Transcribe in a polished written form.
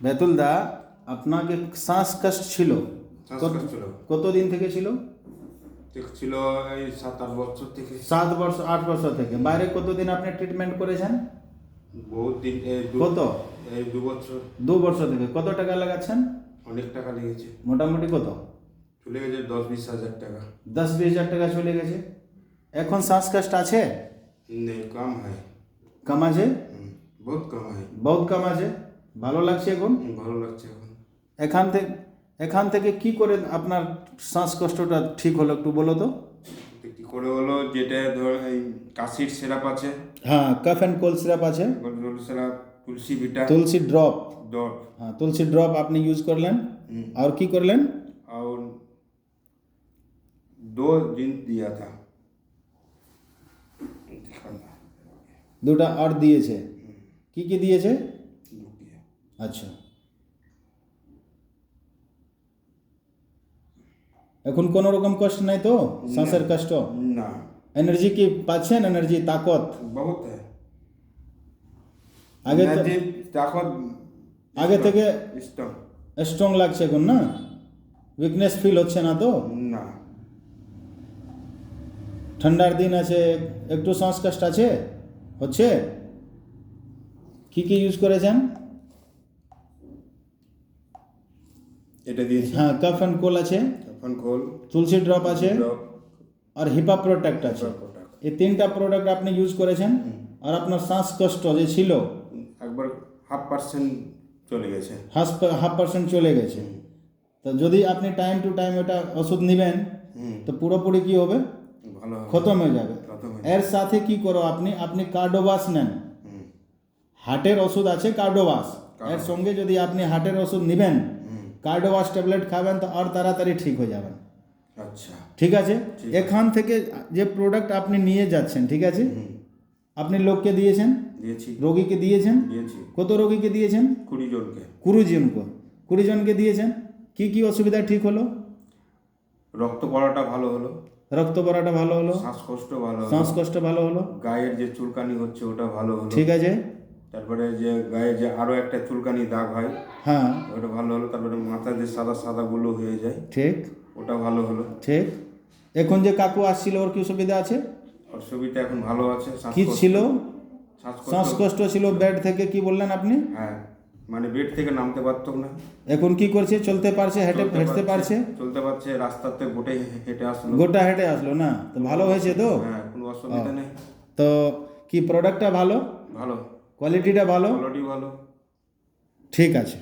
বেতুল দা, আপনাকে শ্বাসকষ্ট ছিল শ্বাসকষ্ট ছিল। কতদিন থেকে ছিল? ছিল এই 7-8 বছর থেকে। 7 বছর 8 বছর থেকে। বাইরে কতদিন আপনি ট্রিটমেন্ট করেছেন? বহুত দিন, কত? এই 2 বছর। 2 বছর থেকে। কত টাকা লাগাচ্ছেন? অনেক টাকা লেগেছে, মোটামুটি কত? চলে গেছে 10-20 হাজার টাকা। 10-20 হাজার টাকা চলে গেছে। এখন শ্বাসকষ্ট আছে? নেই, কম হয়। কম আছে? বহুত কম হয়। বহুত কম আছে। ভালো লাগছে এখন? ভালো লাগছে এখন। এখান থেকে কি করে আপনার শ্বাসকষ্টটা ঠিক হলো একটু বলো তো। কি করে হলো, যেটা ধর এই কাশির সিরাপ আছে, হ্যাঁ, কফ অ্যান্ড কোল্ড সিরাপ আছে, সিরাপ, তুলসী বিটা, তুলসী ড্রপ। डॉट। हाँ, तुलसी ड्रॉप আপনি ইউজ করলেন। और কি করলেন? और 2 दिन दिया था। দুটা আর দিয়েছে। কি কি দিয়েছে? আচ্ছা, এখন কোনো রকম কষ্ট নাই তো? শ্বাসের কষ্ট না। এনার্জি কি পাচ্ছেন? এনার্জি, তাকত बहुत है। আগে ताकत আগে থেকে स्ट्रॉन्ग স্ট্রং লাগছে এখন না? উইকনেস ফিল হচ্ছে না তো? না। ঠান্ডার দিন আছে, একটু শ্বাসকষ্ট আছে, হচ্ছে? কি কি ইউজ করেছেন? এটা দিয়েছি। হ্যাঁ, কফ অ্যান্ড কোল আছে, এখন খোল, তুলসী ড্রপ আছে, ড্রপ, আর হিপা প্রোটেক্ট আছে। এই 3টা প্রোডাক্ট আপনি ইউজ করেছেন। আর আপনার শ্বাসকষ্ট যে ছিল একবার 0.5% চলে গেছে। 0.5% চলে গেছে। তো যদি আপনি টাইম টু টাইম এটা ওষুধ নেবেন তো পুরোপুরি কি হবে? ভালো হবে। খতম হয়ে যাবে। খতম হয়ে এর সাথে কি করো আপনি কার্ডোভাস নেন। হার্টের ওষুধ আছে কার্ডোভাস, এর সঙ্গে যদি আপনি হার্টের ওষুধ নেবেন, কার্ডোভাস ট্যাবলেট খাবেন তো আর তাড়াতাড়ি ঠিক হয়ে যাবেন। আচ্ছা, ঠিক আছে? এখান থেকে যে প্রোডাক্ট আপনি নিয়ে যাচ্ছেন, ঠিক আছে, আপনি লোককে দিয়েছেন, দিয়েছি, রোগীকে দিয়েছেন। দিয়েছি। কত রোগীকে দিয়েছেন? 20 জনকে। 20 জনকে দিয়েছেন। কি কি অসুবিধা ঠিক হলো? রক্ত পড়াটা ভালো হলো, রক্ত পড়াটা ভালো হলো, শ্বাসকষ্ট ভালো হলো, শ্বাসকষ্ট ভালো হলো, গায়ের যে চুলকানি হচ্ছে ওটা ভালো হলো। ঠিক আছে। তারপরে যে গায়ে যে আরো একটা চুলকানি দাগ হয়, হ্যাঁ, ওটা ভালো হলো। তারপরে মাথা যে সাদা সাদা গুলো হয়ে যায়, ঠিক ওটা ভালো হলো। ঠিক। এখন যে কাকু আসছিল ওর কি সুবিধা আছে? অসুবিধা এখন ভালো আছে। কি ছিল? শ্বাসকষ্ট। শ্বাসকষ্ট ছিল, বেড থেকে কি বললেন আপনি? হ্যাঁ, মানে বেড থেকে নামতে পারতো না। এখন কি করছে? চলতে পারছে, হেঁটতে পারছে, চলতে পারছে, রাস্তাতে গোটে হেঁটে আসলো। গোটা হেঁটে আসলো না? তো ভালো হয়েছে তো? হ্যাঁ, কোনো অসুবিধা নেই। তো কি প্রোডাক্টটা ভালো, ভালো, কোয়ালিটিটা ভালো? কোয়ালিটি ভালো। ঠিক আছে।